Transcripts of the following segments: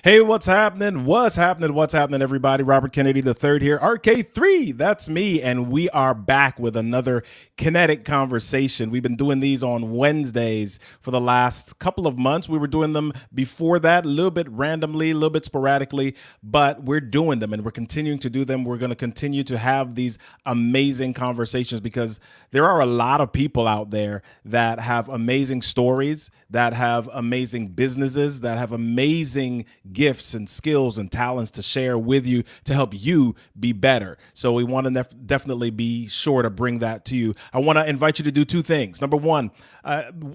Hey, what's happening? What's happening? What's happening, everybody? Robert Kennedy III here, RK3. That's me, and we are back with another kinetic conversation. We've been doing these on Wednesdays for the last couple of months. We were doing them before that, a little bit randomly, a little bit sporadically, but we're doing them and we're continuing to do them. We're going to continue to have these amazing conversations because there are a lot of people out there that have amazing stories, that have amazing businesses, that have amazing gifts and skills and talents to share with you to help you be better. So we want to definitely be sure to bring that to you. I want to invite you to do two things. Number one,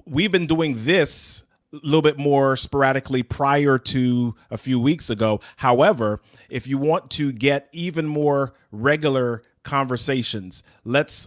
we've been doing this a little bit more sporadically prior to a few weeks ago. However, if you want to get even more regular conversations,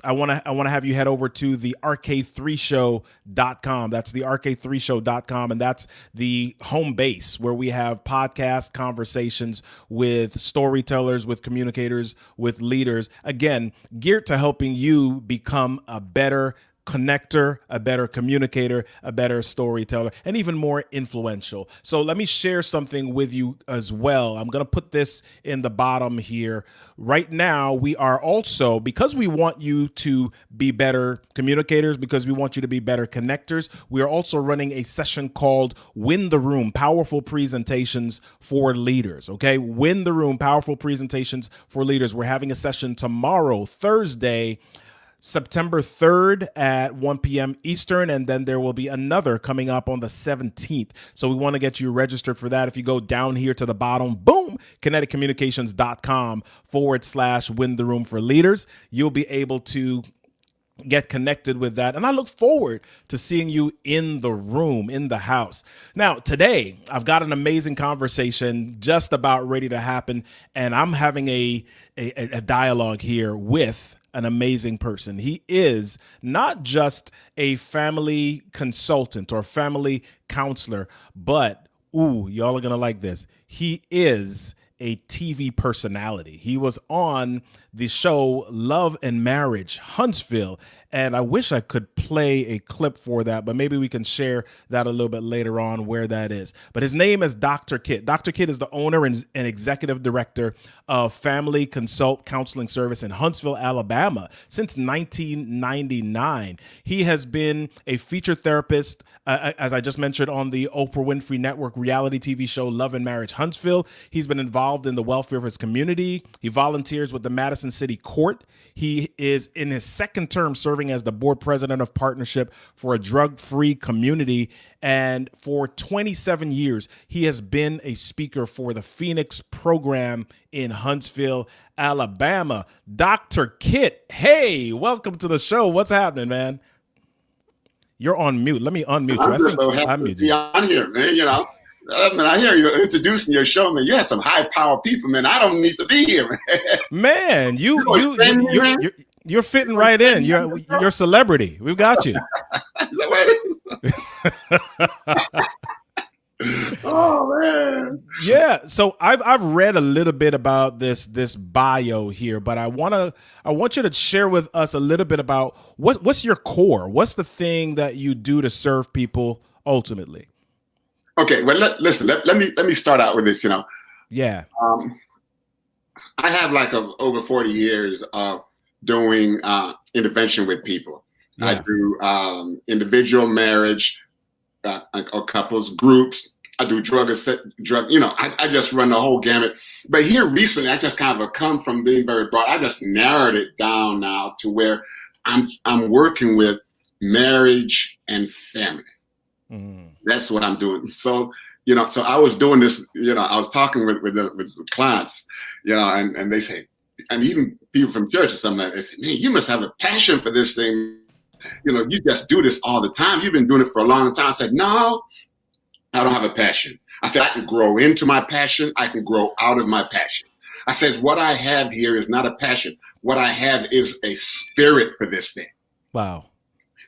I want to have you head over to the rk3show.com. That's the rk3show.com, and that's the home base where we have podcast conversations with storytellers, with communicators, with leaders, again, geared to helping you become a better connector, a better communicator, a better storyteller, and even more influential. So let me share something with you as well. I'm going to put this in the bottom here. Right now, we are also, because we want you to be better communicators, because we want you to be better connectors, we are also running a session called Win the Room, Powerful Presentations for Leaders. Okay, Win the Room, Powerful Presentations for Leaders. We're having a session tomorrow, Thursday, September 3rd at 1 p.m. Eastern, and then there will be another coming up on the 17th. So we want to get you registered for that. If you go down here to the bottom, boom, kineticommunications.com/win the room for leaders, you'll be able to get connected with that. And I look forward to seeing you in the room, in the house. Now, today, I've got an amazing conversation just about ready to happen, and I'm having a dialogue here with an amazing person. He is not just a family consultant or family counselor, but, y'all are going to like this. He is a TV personality. He was on the show Love and Marriage Huntsville, and I wish I could play a clip for that, but maybe we can share that a little bit later on where that is. But his name is Dr. Kit. Dr. Kit is the owner and executive director of Family Counseling Service in Huntsville, Alabama since 1999. He has been a featured therapist, as I just mentioned, on the Oprah Winfrey Network reality TV show Love and Marriage Huntsville. He's been involved in the welfare of his community. He volunteers with the Madison City Court. He is in his second term serving as the board president of Partnership for a Drug-Free Community. And for 27 years, he has been a speaker for the Phoenix program in Huntsville, Alabama. Dr. Kit, hey, welcome to the show. What's happening, man? You're on mute. Let me unmute you. I'm just so happy to be on here, man. You know, man, I hear you introducing your show, man. You have some high-powered people, man. I don't need to be here, man. Man, you're fitting right in. You're a celebrity. We've got you. Is that what it is? Oh man. Yeah. So I've read a little bit about this bio here, but I want you to share with us a little bit about what's your core? What's the thing that you do to serve people ultimately? Okay. Well, listen. Let me start out with this. You know. Yeah. I have over 40 years of doing intervention with people. Yeah. I do individual, marriage, or couples, groups. I do drug. You know, I just run the whole gamut. But here recently, I just kind of come from being very broad. I just narrowed it down now to where I'm working with marriage and family. That's what I'm doing. So, you know, so I was doing this. You know, I was talking with the clients. You know, and they say, and even people from church or something like that, they say, man, you must have a passion for this thing. You know, you just do this all the time. You've been doing it for a long time. I said, no, I don't have a passion. I said, I can grow into my passion. I can grow out of my passion. I says, what I have here is not a passion. What I have is a spirit for this thing. Wow.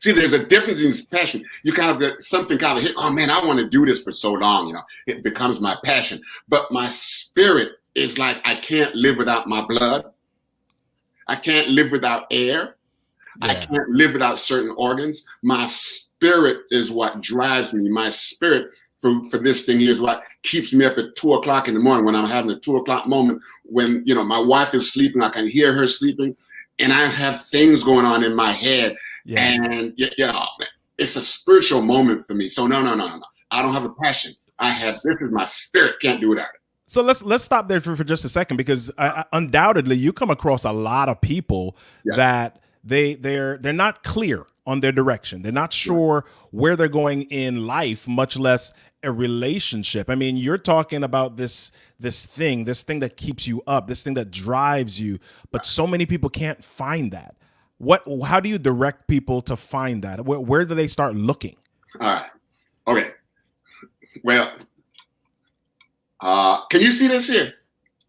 See, there's a difference in passion. You kind of get something kind of hit, oh man, I want to do this for so long, you know, it becomes my passion. But my spirit is like, I can't live without my blood. I can't live without air. Yeah. I can't live without certain organs. My spirit is what drives me. My spirit, for this thing here is what keeps me up at 2 o'clock in the morning when I'm having a 2 o'clock moment when, you know, my wife is sleeping. I can hear her sleeping and I have things going on in my head. Yeah. And, you know, it's a spiritual moment for me. So no. I don't have a passion. This is my spirit. Can't do without it. So let's stop there for just a second, because undoubtedly you come across a lot of people that they're not clear on their direction. They're not sure where they're going in life, much less a relationship. I mean, you're talking about this thing that keeps you up, this thing that drives you, but so many people can't find that. How do you direct people to find that? Where do they start looking? All right. Okay. Well, can you see this here?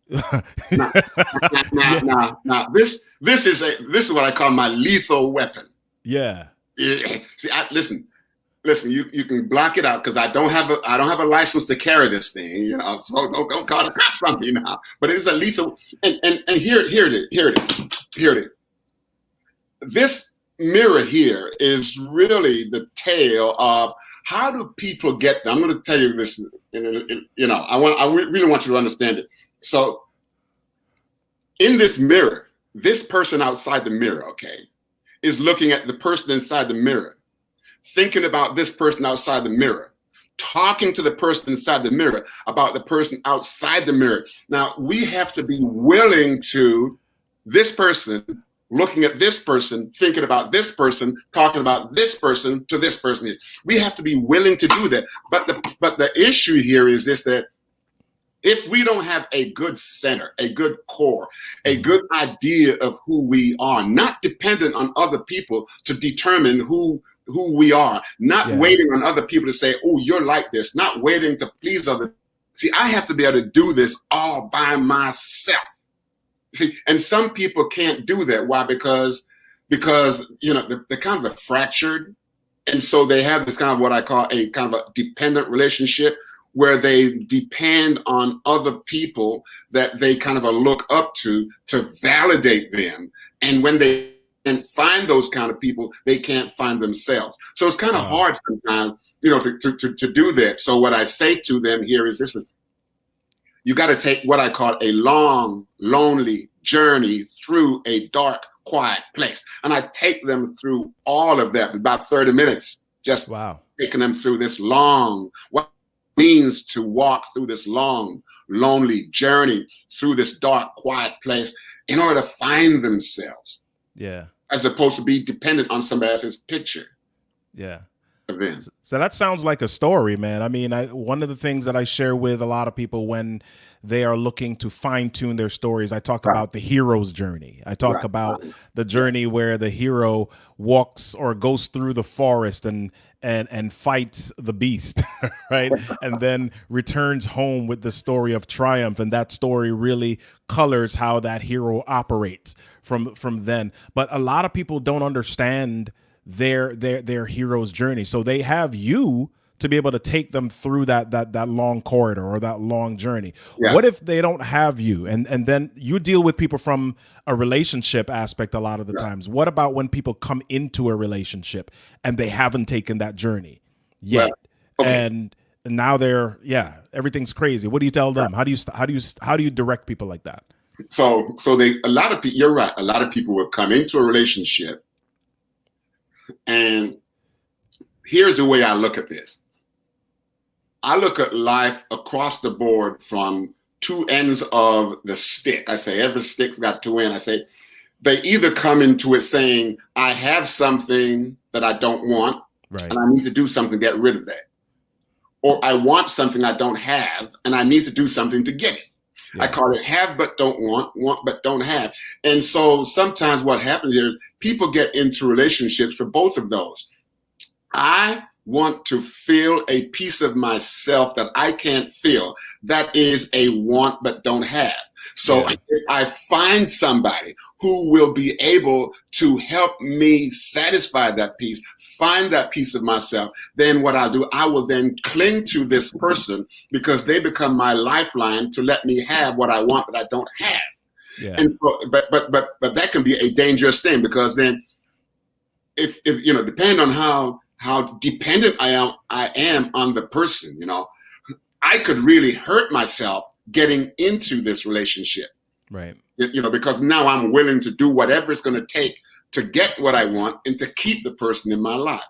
Now, this is what I call my lethal weapon. Yeah. See, listen. You can block it out because I don't have a license to carry this thing. You know, so don't call the cops on me now. But it is a lethal. And here it is. This mirror here is really the tale of how do people get there. I'm going to tell you this. You know, I really want you to understand it. So, in this mirror, this person outside the mirror, okay, is looking at the person inside the mirror, thinking about this person outside the mirror, talking to the person inside the mirror about the person outside the mirror. Now, we have to be willing to, this person looking at this person, thinking about this person, talking about this person to this person. We have to be willing to do that. But the issue here is this, that if we don't have a good center, a good core, a good idea of who we are, not dependent on other people to determine who we are, not waiting on other people to say, oh, you're like this, not waiting to please others. See, I have to be able to do this all by myself. See, and some people can't do that. Why? Because you know, they're kind of fractured. And so they have this kind of what I call a kind of a dependent relationship where they depend on other people that they kind of look up to validate them. And when they can find those kind of people, they can't find themselves. So it's kind of hard sometimes, you know, to do that. So what I say to them here is this: you got to take what I call a long, lonely journey through a dark, quiet place. And I take them through all of that, about 30 minutes, just taking them through this long, what it means to walk through this long, lonely journey through this dark, quiet place in order to find themselves. Yeah. As opposed to be dependent on somebody else's picture. Yeah. Event. So that sounds like a story, man. I mean, one of the things that I share with a lot of people when they are looking to fine tune their stories, I talk about the hero's journey. I talk about the journey where the hero walks or goes through the forest and fights the beast, right? And then returns home with the story of triumph. And that story really colors how that hero operates from then. But a lot of people don't understand their hero's journey. So they have you to be able to take them through that long corridor or that long journey. Yeah. What if they don't have you? And then you deal with people from a relationship aspect a lot of the times. What about when people come into a relationship and they haven't taken that journey yet? And now everything's crazy. What do you tell them? How do you direct people like that? So a lot of people, you're right. A lot of people will come into a relationship, and here's the way I look at this. I look at life across the board from two ends of the stick. I say every stick's got two ends. I say they either come into it saying, I have something that I don't want, and I need to do something to get rid of that. Or I want something I don't have, and I need to do something to get it. Yeah. I call it have but don't want but don't have. And so sometimes what happens is people get into relationships for both of those. I want to feel a piece of myself that I can't feel. That is a want but don't have. So if I find somebody who will be able to help me satisfy that piece, find that piece of myself, then what I'll do, I will then cling to this person because they become my lifeline to let me have what I want but I don't have. Yeah. And but that can be a dangerous thing, because then if you know, depending on how how dependent I am on the person. I could really hurt myself getting into this relationship. Right. Because now I'm willing to do whatever it's going to take to get what I want and to keep the person in my life.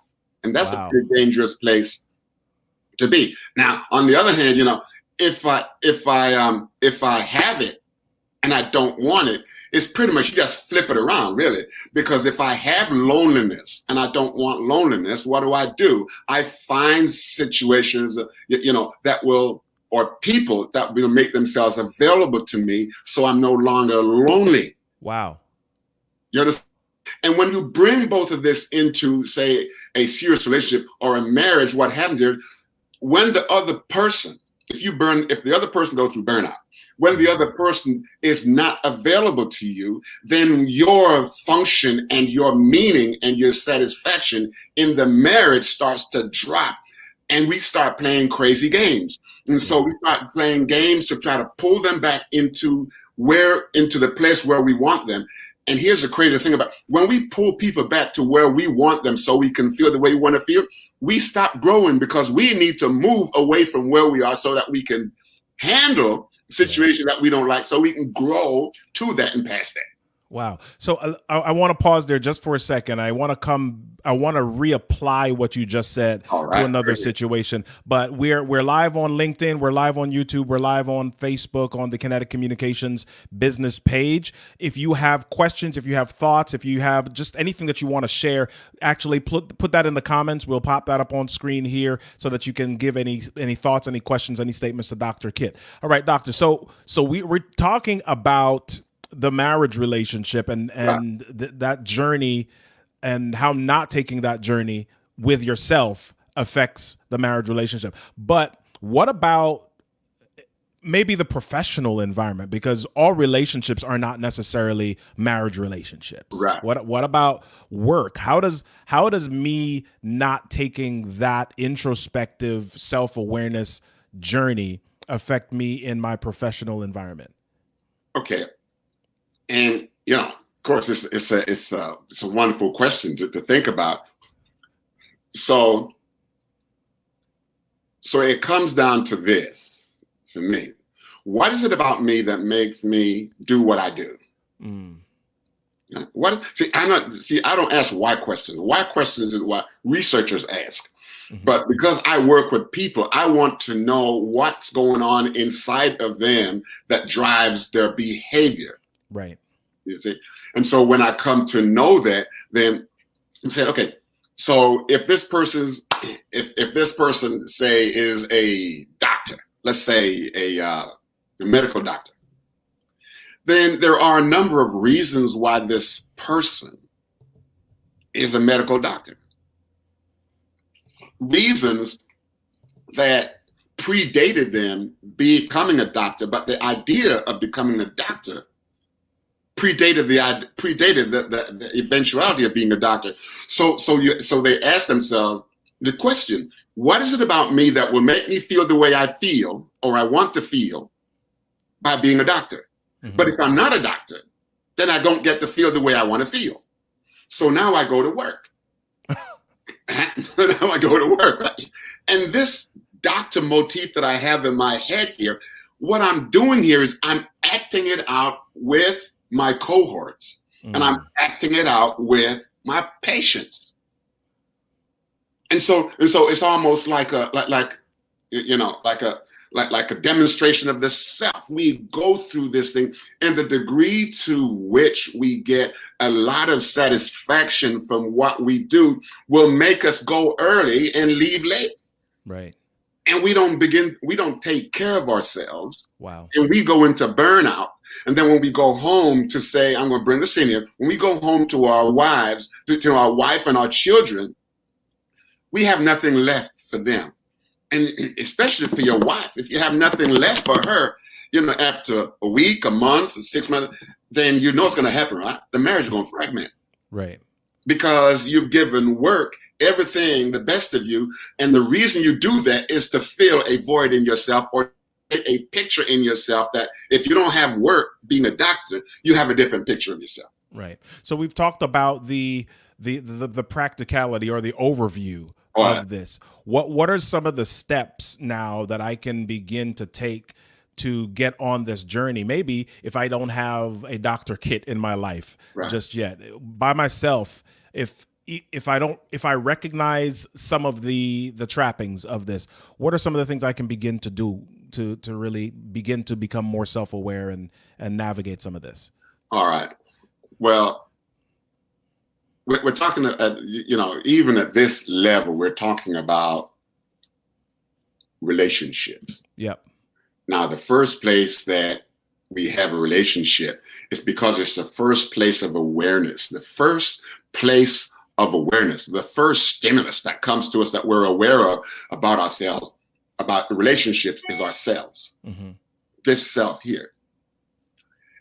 And that's a pretty dangerous place to be. Now, on the other hand, if I have it and I don't want it, it's pretty much, you just flip it around, really. Because if I have loneliness and I don't want loneliness, what do? I find situations, that will, or people that will make themselves available to me so I'm no longer lonely. Wow. You understand? And when you bring both of this into, say, a serious relationship or a marriage, what happens here, when the other person, if the other person goes through burnout, when the other person is not available to you, then your function and your meaning and your satisfaction in the marriage starts to drop. And we start playing crazy games. And so we start playing games to try to pull them back into the place where we want them. And here's the crazy thing about when we pull people back to where we want them so we can feel the way we want to feel, we stop growing because we need to move away from where we are so that we can handle situations that we don't like, so we can grow to that and past that. Wow. So I want to pause there just for a second. I want to reapply what you just said to another situation. But we're live on LinkedIn, we're live on YouTube, we're live on Facebook on the Kinetic Communications business page. If you have questions, if you have thoughts, if you have just anything that you want to share, actually put that in the comments. We'll pop that up on screen here so that you can give any thoughts, any questions, any statements to Dr. Kit. All right, Doctor. So we're talking about the marriage relationship and that journey, and how not taking that journey with yourself affects the marriage relationship. But what about maybe the professional environment? Because all relationships are not necessarily marriage relationships. Right. What about work? How does me not taking that introspective self-awareness journey affect me in my professional environment? Okay. And, of course, it's a wonderful question to think about. So it comes down to this for me. What is it about me that makes me do what I do? I don't ask why questions. Why questions is what researchers ask. Mm-hmm. But because I work with people, I want to know what's going on inside of them that drives their behavior. Right. You see? And so when I come to know that, then I say, okay, so if this person say is a doctor, let's say a medical doctor, then there are a number of reasons why this person is a medical doctor. Reasons that predated them becoming a doctor, but the idea of becoming a doctor predated the eventuality of being a doctor. So they ask themselves the question: what is it about me that will make me feel the way I feel or I want to feel by being a doctor? Mm-hmm. But if I'm not a doctor, then I don't get to feel the way I want to feel. So now I go to work. Right? And this doctor motif that I have in my head here, what I'm doing here is I'm acting it out with my cohorts, and I'm acting it out with my patients. And so it's almost like a demonstration of the self. We go through this thing, and the degree to which we get a lot of satisfaction from what we do will make us go early and leave late. Right. And we don't take care of ourselves. Wow. And we go into burnout. And then when we go home to say, I'm going to bring this in here, when we go home to our wives, to our wife and our children, we have nothing left for them. And especially for your wife, if you have nothing left for her, after a week, a month, 6 months, then it's going to happen, right? The marriage is going to fragment. Right. Because you've given work, everything, the best of you. And the reason you do that is to fill a void in yourself, or a picture in yourself that if you don't have work being a doctor, you have a different picture of yourself. Right. So we've talked about the the practicality or the overview All right. of this, what are some of the steps now that I can begin to take to get on this journey? Maybe if I don't have a doctor kit in my life Right. just yet, by myself, if I recognize some of the trappings of this, what are some of the things I can begin to do to really begin to become more self-aware and navigate some of this? All right. Well, we're talking, even at this level, we're talking about relationships. Yep. Now, the first place that we have a relationship is because it's the first place of awareness, the first place of awareness, the first stimulus that comes to us that we're aware of about ourselves, about relationships, is ourselves, this self here.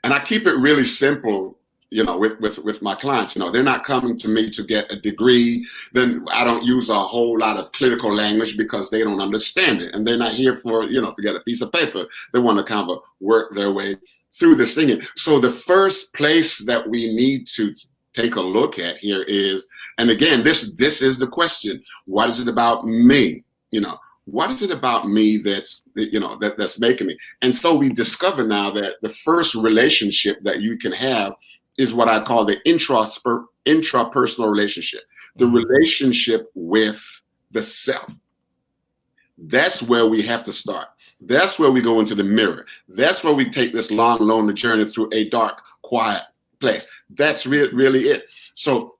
And I keep it really simple, with my clients. They're not coming to me to get a degree. Then I don't use a whole lot of clinical language because they don't understand it. And they're not here for, to get a piece of paper. They want to kind of work their way through this thing. So the first place that we need to take a look at here is, and again, this is the question: what is it about me? What is it about me that's making me? And so we discover now that the first relationship that you can have is what I call the intrapersonal relationship, the relationship with the self. That's where we have to start. That's where we go into the mirror. That's where we take this long, lonely journey through a dark, quiet place. That's really it. So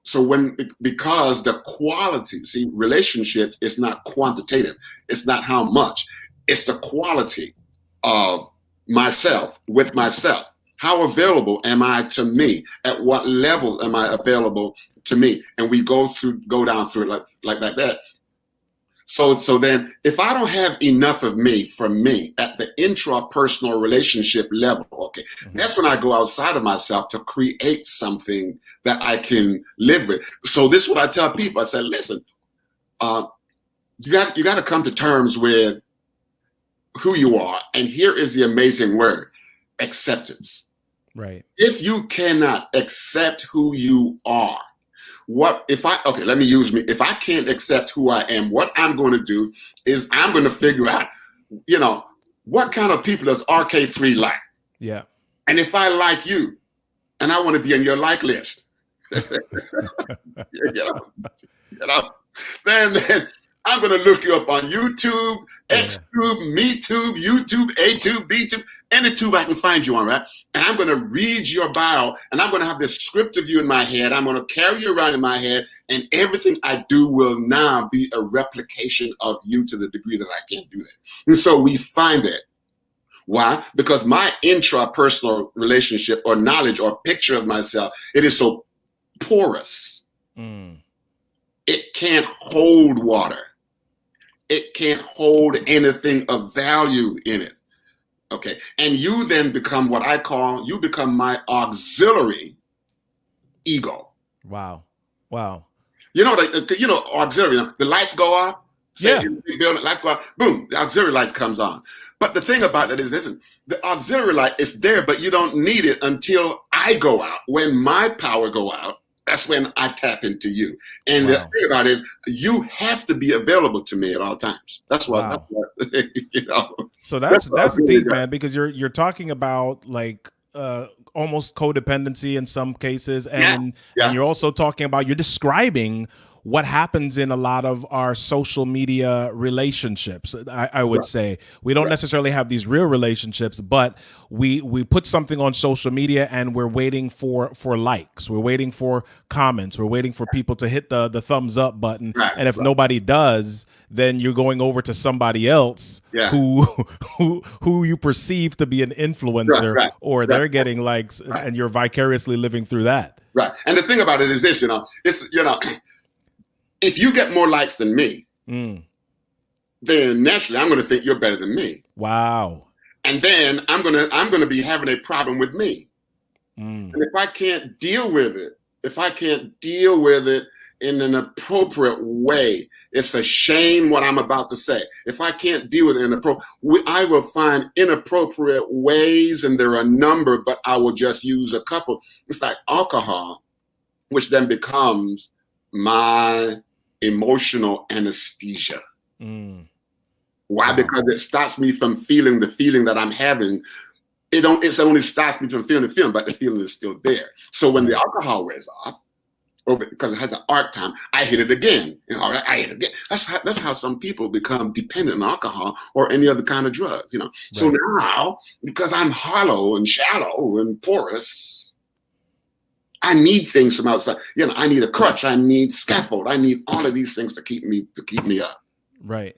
because the quality, see, relationships is not quantitative. It's not how much. It's the quality of myself with myself. How available am I to me? At what level am I available to me? And we go down through it like that. So then if I don't have enough of me from me at the intrapersonal relationship level, okay, that's when I go outside of myself to create something that I can live with. So this is what I tell people. I said, listen, you got to come to terms with who you are. And here is the amazing word: acceptance. Right. If you cannot accept who you are, let me use me. If I can't accept who I am, what I'm going to do is I'm going to figure out, what kind of people does RK3 like? Yeah. And if I like you and I want to be on your like list, then I'm going to look you up on YouTube, XTube, MeTube, YouTube, ATube, BTube, any tube I can find you on, right? And I'm going to read your bio, and I'm going to have this script of you in my head. I'm going to carry you around in my head, and everything I do will now be a replication of you to the degree that I can't do that. And so we find that. Why? Because my intrapersonal relationship or knowledge or picture of myself, it is so porous. It can't hold water. It can't hold anything of value in it. Okay. And you then become what I call, you become my auxiliary ego. Wow. Auxiliary, the lights go off. Say in the big building, lights go off, boom, the auxiliary lights comes on. But the thing about it is, listen, the auxiliary light is there, but you don't need it until I go out. When my power go out, that's when I tap into you. And the thing about it is, you have to be available to me at all times. That's what, So that's deep, man, because you're talking about like almost codependency in some cases, and you're also talking about, you're describing what happens in a lot of our social media relationships. I would say we don't necessarily have these real relationships, but we put something on social media and we're waiting for likes. We're waiting for comments. We're waiting for people to hit the thumbs up button. And if nobody does, then you're going over to somebody else who you perceive to be an influencer, or they're getting likes, and you're vicariously living through that. Right. And the thing about it is this, if you get more likes than me, then naturally I'm going to think you're better than me. Wow. And then I'm going to be having a problem with me. And if I can't deal with it, in an appropriate way, it's a shame what I'm about to say. If I can't deal with it I will find inappropriate ways, and there are a number, but I will just use a couple. It's like alcohol, which then becomes my emotional anesthesia. Mm. Why? Wow. Because it stops me from feeling the feeling that I'm having. It only stops me from feeling the feeling, but the feeling is still there. So when the alcohol wears off, because it has an arc time, I hit it again. I hit it again. That's how some people become dependent on alcohol or any other kind of drug. So now, because I'm hollow and shallow and porous, I need things from outside. I need a crutch. I need scaffold. I need all of these things to keep me up. Right.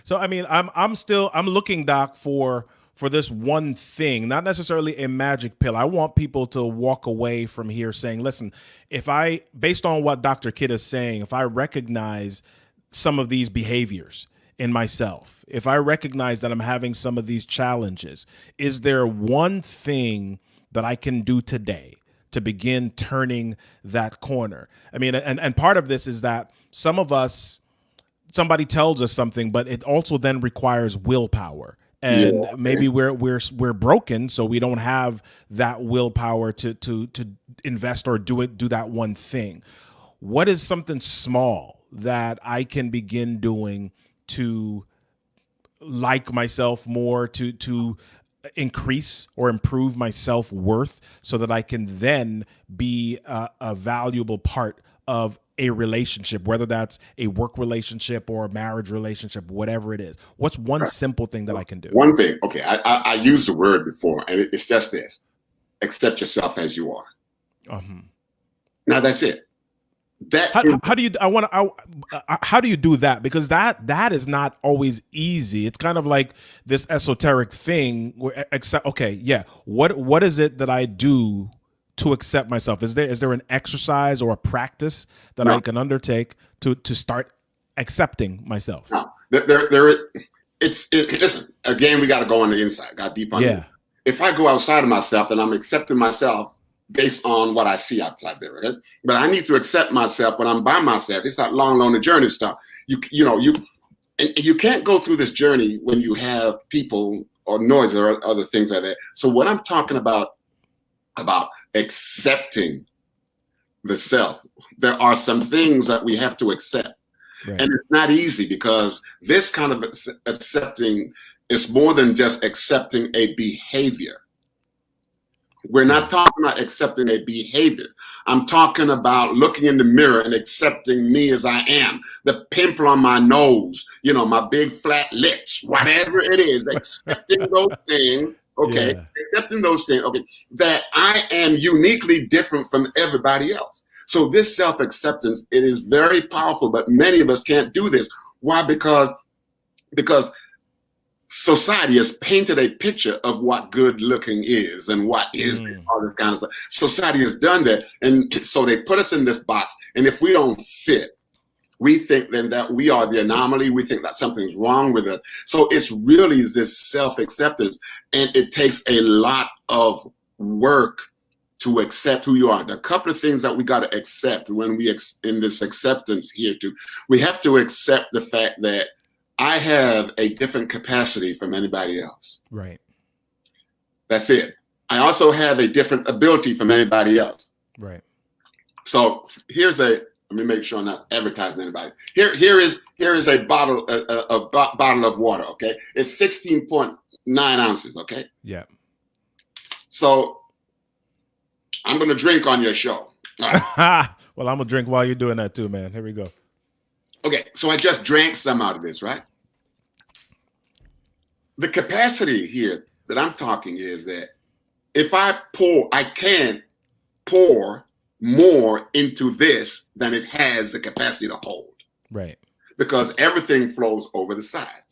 So I mean, I'm looking, Doc, for this one thing, not necessarily a magic pill. I want people to walk away from here saying, listen, based on what Dr. Kidd is saying, if I recognize some of these behaviors in myself, if I recognize that I'm having some of these challenges, is there one thing that I can do today to begin turning that corner? I mean, and part of this is that some of us, somebody tells us something, but it also then requires willpower. And maybe we're broken, so we don't have that willpower to invest or do that one thing. What is something small that I can begin doing to like myself more, to increase or improve my self-worth, so that I can then be a valuable part of a relationship, whether that's a work relationship or a marriage relationship, whatever it is? What's one simple thing that I can do? One thing, okay, I used the word before, and it's just this: accept yourself as you are. Now that's it. How do you? How do you do that? Because that is not always easy. It's kind of like this esoteric thing. What is it that I do to accept myself? Is there an exercise or a practice that I can undertake to start accepting myself? No, listen, again, we got to go on the inside, got deep on it. If I go outside of myself, then I'm accepting myself based on what I see outside there, right? But I need to accept myself when I'm by myself. It's that long, lonely journey stuff. You can't go through this journey when you have people or noise or other things like that. So what I'm talking about accepting the self, there are some things that we have to accept. Right. And it's not easy, because this kind of accepting is more than just accepting a behavior. We're not talking about accepting a behavior. I'm talking about looking in the mirror and accepting me as I am. The pimple on my nose, my big flat lips, whatever it is, accepting those things. Okay, accepting those things, okay, that I am uniquely different from everybody else. So this self-acceptance, it is very powerful, but many of us can't do this. Why? Because society has painted a picture of what good looking is and what is all this kind of stuff. Society has done that. And so they put us in this box. And if we don't fit, we think then that we are the anomaly. We think that something's wrong with us. So it's really this self-acceptance, and it takes a lot of work to accept who you are. There are a couple of things that we got to accept when we in this acceptance here too. We have to accept the fact that I have a different capacity from anybody else. Right. That's it. I also have a different ability from anybody else. Right. So let me make sure I'm not advertising anybody. Here is a bottle of water. Okay, it's 16.9 ounces. Okay. Yeah. So I'm gonna drink on your show. Right. Well, I'm gonna drink while you're doing that too, man. Here we go. Okay, so I just drank some out of this, right? The capacity here that I'm talking is that if I can pour more into this than it has the capacity to hold. Right. Because everything flows over the side.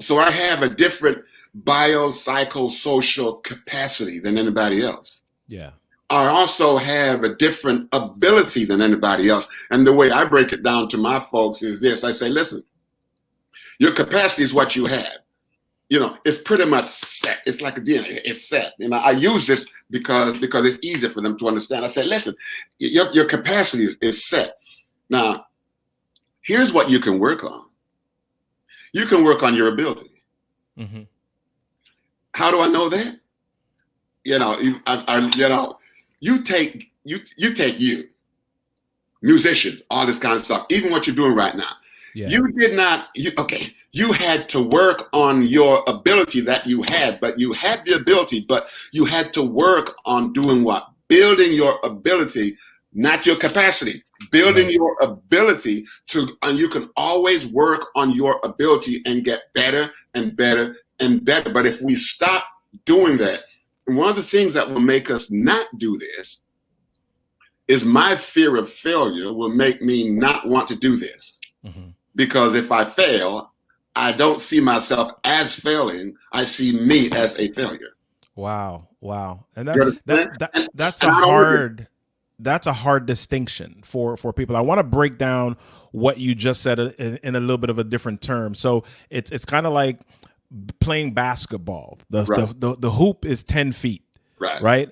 So I have a different biopsychosocial capacity than anybody else. Yeah. I also have a different ability than anybody else. And the way I break it down to my folks is this. I say, listen, your capacity is what you have. It's pretty much set. It's like a DNA. It's set. I use this because it's easy for them to understand. I say, listen, your capacity is set. Now, here's what you can work on. You can work on your ability. Mm-hmm. How do I know that? You take you. musicians, all this kind of stuff, even what you're doing right now. Yeah. You did not, you had to work on your ability that you had, but you had the ability, but you had to work on doing what? Building your ability, not your capacity. Building your ability and you can always work on your ability and get better and better and better. But if we stop doing that, and one of the things that will make us not do this is my fear of failure will make me not want to do this. Mm-hmm. Because if I fail, I don't see myself as failing. I see me as a failure. Wow. And that's a hard distinction for people. I want to break down what you just said in a little bit of a different term. So it's kind of like playing basketball. The hoop is 10 feet, right?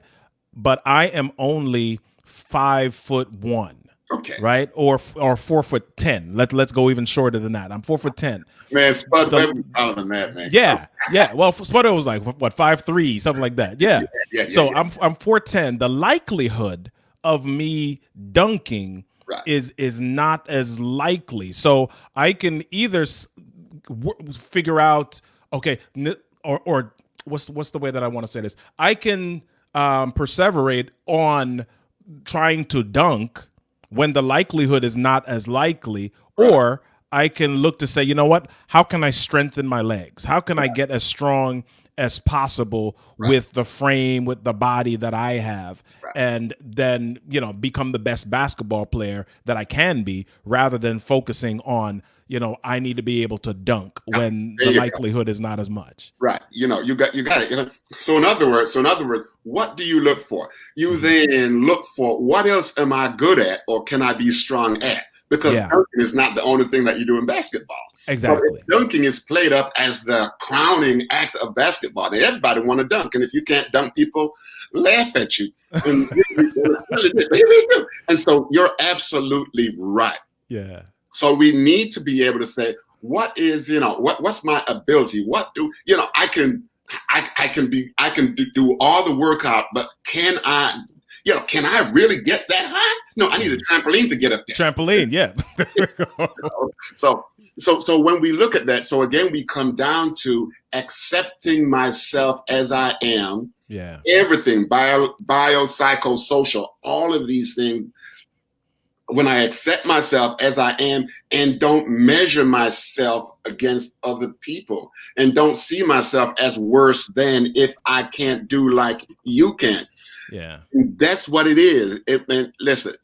But I am only 5'1". Okay. Right? Or 4'10". Let's go even shorter than that. I'm 4'10". Man, Spud was taller than that, man. Yeah. Well, Spud was like what 5'3", something like that. Yeah. So I'm 4'10". The likelihood of me dunking is not as likely. So I can either figure out, okay, or what's the way that I want to say this? I can perseverate on trying to dunk when the likelihood is not as likely, or I can look to say, you know what, how can I strengthen my legs? How can I get as strong as possible with the frame, with the body that I have, and then, become the best basketball player that I can be, rather than focusing on, I need to be able to dunk when the likelihood is not as much. Right. You got it. So in other words, what do you look for? You then look for, what else am I good at or can I be strong at? Because dunking is not the only thing that you do in basketball. Exactly. So dunking is played up as the crowning act of basketball. And everybody want to dunk. And if you can't dunk, people laugh at you. And, and so you're absolutely right. Yeah. So we need to be able to say, what is, what's my ability? What do, I can do all the workout, but can I really get that high? No, I need a trampoline to get up there. Trampoline, yeah. So when we look at that, so again, we come down to accepting myself as I am. Yeah. Everything, biopsychosocial, all of these things. When I accept myself as I am and don't measure myself against other people and don't see myself as worse than if I can't do like you can. Yeah. That's what it is. Listen,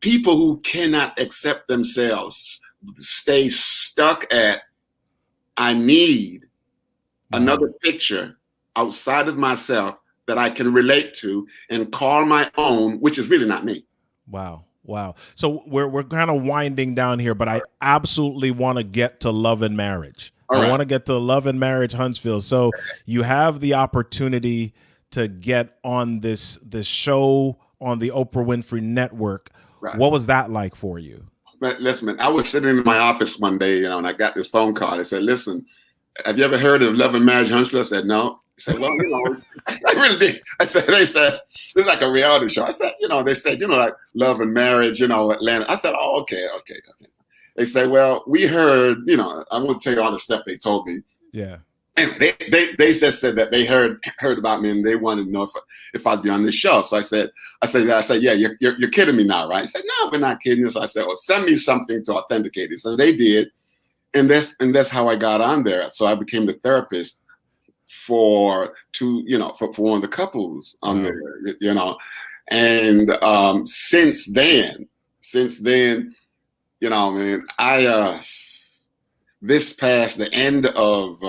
people who cannot accept themselves stay stuck at, I need another picture outside of myself that I can relate to and call my own, which is really not me. Wow. So we're kind of winding down here, but I absolutely want to get to Love and Marriage. I want to get to Love and Marriage Huntsville. So you have the opportunity to get on this show on the Oprah Winfrey Network. What was that like for you? Listen, man, I was sitting in my office one day, and I got this phone call. They said, listen, have you ever heard of Love and Marriage Huntsville? I said, no. I said, well, I really did. They said, it's like a reality show. I said, they said, like Love and Marriage, Atlanta. I said, oh, okay. They said, well, we heard, I won't tell you all the stuff they told me. Yeah. And they just said that they heard about me and they wanted to know if I'd be on this show. So I said, yeah, you're kidding me now, right? I said, no, we're not kidding you. So I said, well, send me something to authenticate it. So they did. And that's how I got on there. So I became the therapist for one of the couples on there, and since then, man, I this past the end of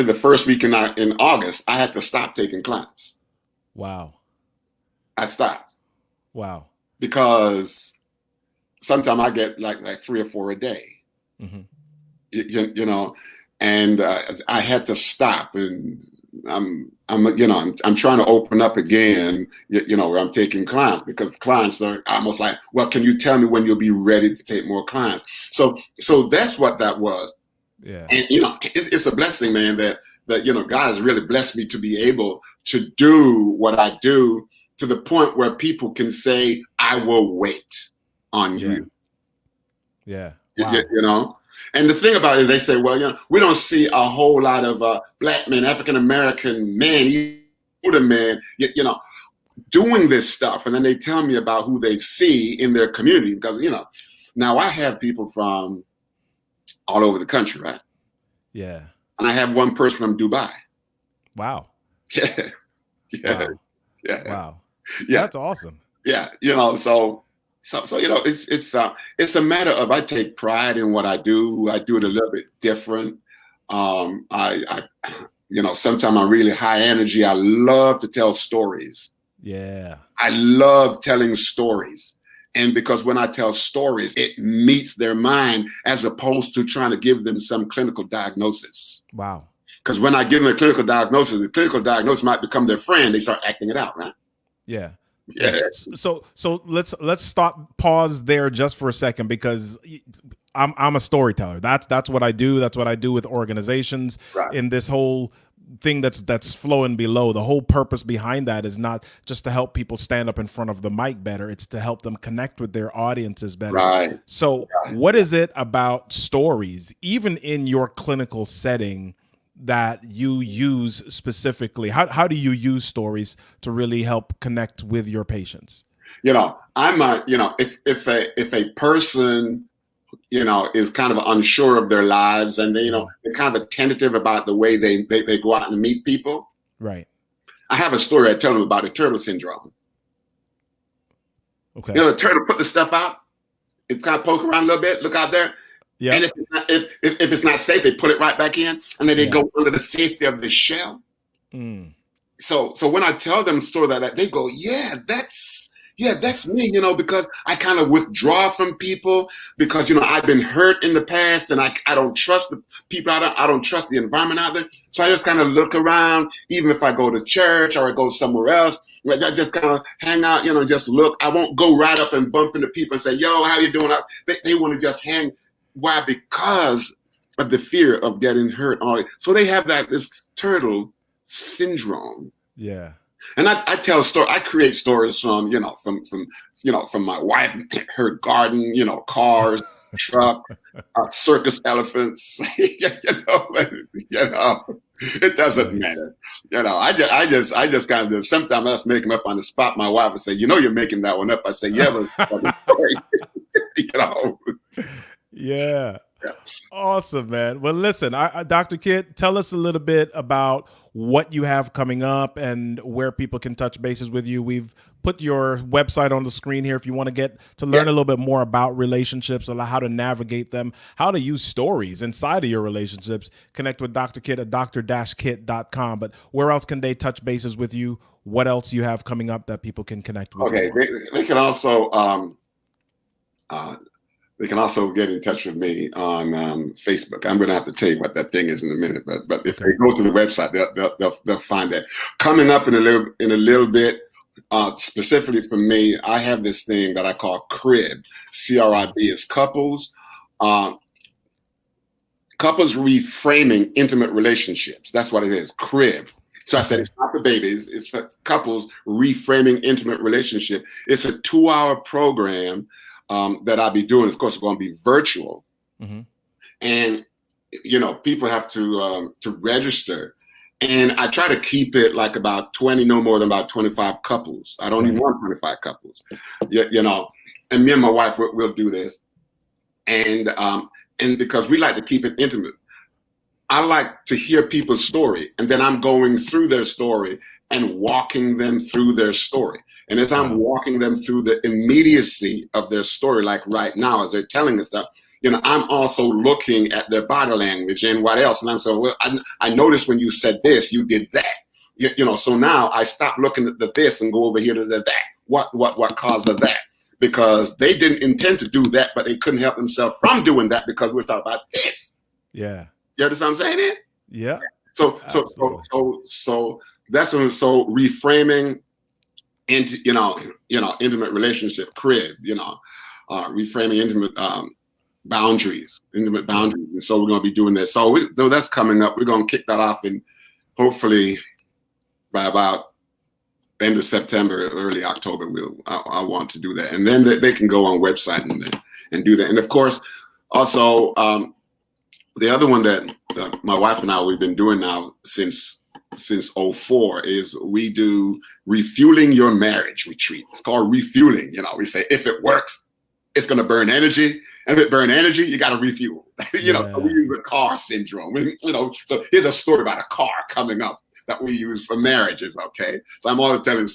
the first week in August, I had to stop taking clients. Wow. I stopped. Wow. Because sometimes I get like 3 or 4 a day. Mm-hmm. And I had to stop, and I'm trying to open up again, where I'm taking clients, because clients are almost like, well, can you tell me when you'll be ready to take more clients? So that's what that was. Yeah. And, it's a blessing, man, that God has really blessed me to be able to do what I do to the point where people can say, I will wait on you. Yeah. Wow. You know? And the thing about it is they say, well, you know, we don't see a whole lot of black men, African-American men, older men, you know, doing this stuff. And then they tell me about who they see in their community because, you know, now I have people from all over the country, right? Yeah. And I have one person from Dubai. Wow. Yeah. Yeah. Wow. Yeah. Wow. Yeah. That's awesome. Yeah. You know, so you know, it's a matter of I take pride in what I do. I do it a little bit different. I you know, sometimes I'm really high energy. I love to tell stories. Yeah. I love telling stories. And because when I tell stories, it meets their mind as opposed to trying to give them some clinical diagnosis. Wow. Because when I give them a clinical diagnosis, the clinical diagnosis might become their friend. They start acting it out, right? Yeah. Yeah. So let's pause there just for a second because I'm a storyteller. That's what I do. That's what I do with organizations Right. in this whole thing that's flowing below. The whole purpose behind that is not just to help people stand up in front of the mic better. It's to help them connect with their audiences better. Right. So what is it about stories, even in your clinical setting, that you use specifically? How do you use stories to really help connect with your patients? You know, you know, if a person, you know, is kind of unsure of their lives and they, you know, they're kind of tentative about the way they go out and meet people. Right. I have a story I tell them about the turtle syndrome. Okay. You know, the turtle put the stuff out, it kind of poke around a little bit, look out there. Yeah. And if it's not safe, they put it right back in and then they go under the safety of the shell. So when I tell them a story like that, they go, yeah, that's me, you know, because I kind of withdraw from people because, you know, I've been hurt in the past and I don't trust the people out there. I don't trust the environment out there. So I just kind of look around, even if I go to church or I go somewhere else, I just kind of hang out, you know, just look. I won't go right up and bump into people and say, yo, how you doing? They want to just hang. Why? Because of the fear of getting hurt. So they have this turtle syndrome. Yeah. And I tell stories. I create stories from my wife, her garden, you know, cars, truck, circus elephants. You know, it doesn't matter. You know, I just kind of sometimes I just make them up on the spot. My wife would say, you know, you're making that one up. I say, yeah, but you know. Yeah. Awesome, man. Well, listen, Dr. Kidd, tell us a little bit about what you have coming up and where people can touch bases with you. We've put your website on the screen here if you want to get to learn a little bit more about relationships, how to navigate them, how to use stories inside of your relationships. Connect with Dr. Kidd at dr-kidd.com. But where else can they touch bases with you? What else you have coming up that people can connect with? Okay, they can also get in touch with me on Facebook. I'm going to have to tell you what that thing is in a minute, but if they go to the website, they'll find that. Coming up in a little bit, specifically for me, I have this thing that I call CRIB. CRIB is couples reframing intimate relationships. That's what it is, CRIB. So I said it's not for babies, it's for couples reframing intimate relationship. It's a 2-hour program that I'll be doing. Of course, it's going to be virtual, and you know, people have to register. And I try to keep it like about 20, no more than about 25 couples. I don't even want 25 couples, you know. And me and my wife we'll do this, and because we like to keep it intimate. I like to hear people's story, and then I'm going through their story and walking them through their story. And as I'm walking them through the immediacy of their story, like right now, as they're telling us stuff, you know, I'm also looking at their body language and what else. And I'm saying, well, I noticed when you said this, you did that. You know, so now I stop looking at the this and go over here to the that. What caused the that? Because they didn't intend to do that, but they couldn't help themselves from doing that because we're talking about this. Yeah. You understand what I'm saying? Yeah. So that's so reframing into intimate relationship, CRIB, reframing intimate boundaries. And so we're going to be doing this. So that's coming up. We're going to kick that off, and hopefully by about end of September, early October, I want to do that, and then they can go on website and do that. And of course, also the other one that my wife and I we've been doing now since '04 is we do refueling your marriage retreat. It's called refueling. We say if it works, it's going to burn energy. And if it burn energy, you got to refuel. So we use the car syndrome. So here's a story about a car coming up that we use for marriages. Okay, so I'm always telling.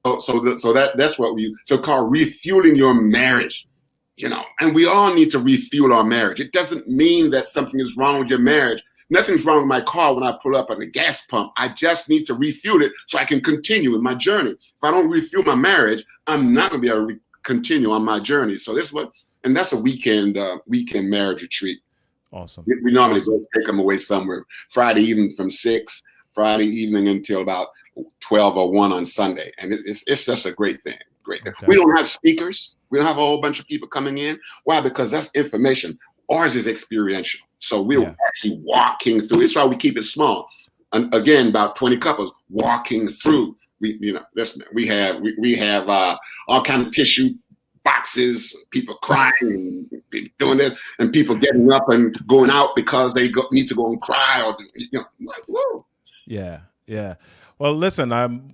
That's what we use. So called refueling your marriage. And we all need to refuel our marriage. It doesn't mean that something is wrong with your marriage. Nothing's wrong with my car when I pull up at the gas pump. I just need to refuel it so I can continue with my journey. If I don't refuel my marriage, I'm not going to be able to continue on my journey. So that's a weekend marriage retreat. Awesome. We normally go take them away somewhere Friday evening from 6, Friday evening until about 12 or 1 on Sunday. And it's just a great thing. Great. Okay. We don't have speakers. We don't have a whole bunch of people coming in. Why? Because that's information. Ours is experiential. So we're actually walking through. It's why we keep it small. And again, about 20 couples walking through. We have all kind of tissue boxes, people crying and doing this, and people getting up and going out because they need to go and cry, or like, whoa. Yeah. Well, listen,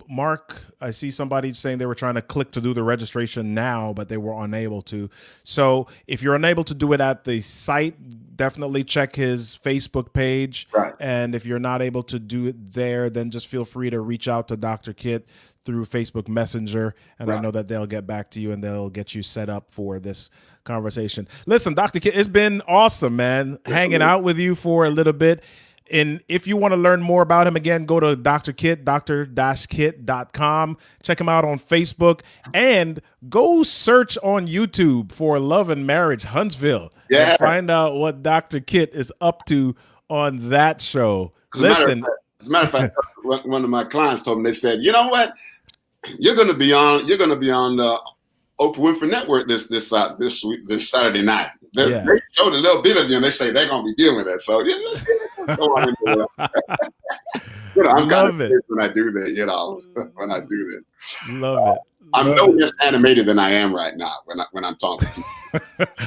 Mark, I see somebody saying they were trying to click to do the registration now, but they were unable to. So if you're unable to do it at the site, definitely check his Facebook page. Right. And if you're not able to do it there, then just feel free to reach out to Dr. Kit through Facebook Messenger. And I know that they'll get back to you and they'll get you set up for this conversation. Listen, Dr. Kit, it's been awesome, man, hanging out with you for a little bit. And if you want to learn more about him, again, go to Dr. Kit, dr-kit.com. Check him out on Facebook and go search on YouTube for Love and Marriage Huntsville. Yeah. And find out what Dr. Kit is up to on that show. Listen. As a matter of fact, one of my clients told me, they said, you know what? You're going to be on the Oprah Winfrey Network this Saturday night. They showed a little bit of you, and they say they're going to be dealing with that. So let's go on into that. I'm kind of when I do that. When I do that, love it. I'm no less animated than I am right now when I'm talking.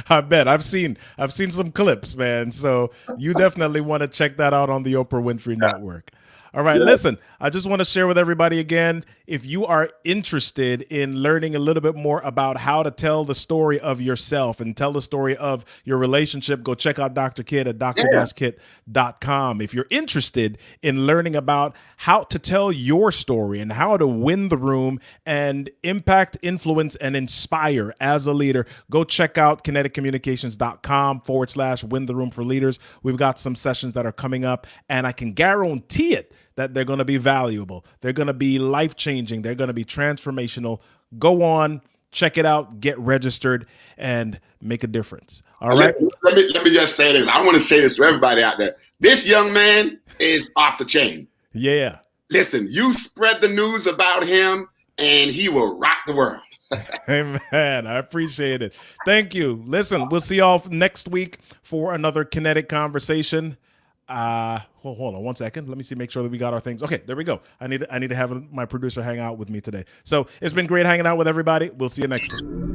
I bet I've seen some clips, man. So you definitely want to check that out on the Oprah Winfrey Network. All right, listen, I just want to share with everybody again, if you are interested in learning a little bit more about how to tell the story of yourself and tell the story of your relationship, go check out Dr. Kit at dr-kit.com. If you're interested in learning about how to tell your story and how to win the room and impact, influence, and inspire as a leader, go check out kineticcommunications.com/win the room for leaders. We've got some sessions that are coming up, and I can guarantee it that they're going to be valuable. They're going to be life-changing. They're going to be transformational. Go on, check it out, get registered, and make a difference. All right? Let me just say this. I want to say this to everybody out there. This young man is off the chain. Yeah. Listen, you spread the news about him, and he will rock the world. Amen. I appreciate it. Thank you. Listen, we'll see y'all next week for another Kinetic Conversation. Hold on one second. Let me make sure that we got our things. Okay, there we go. I need to have my producer hang out with me today. So it's been great hanging out with everybody. We'll see you next week.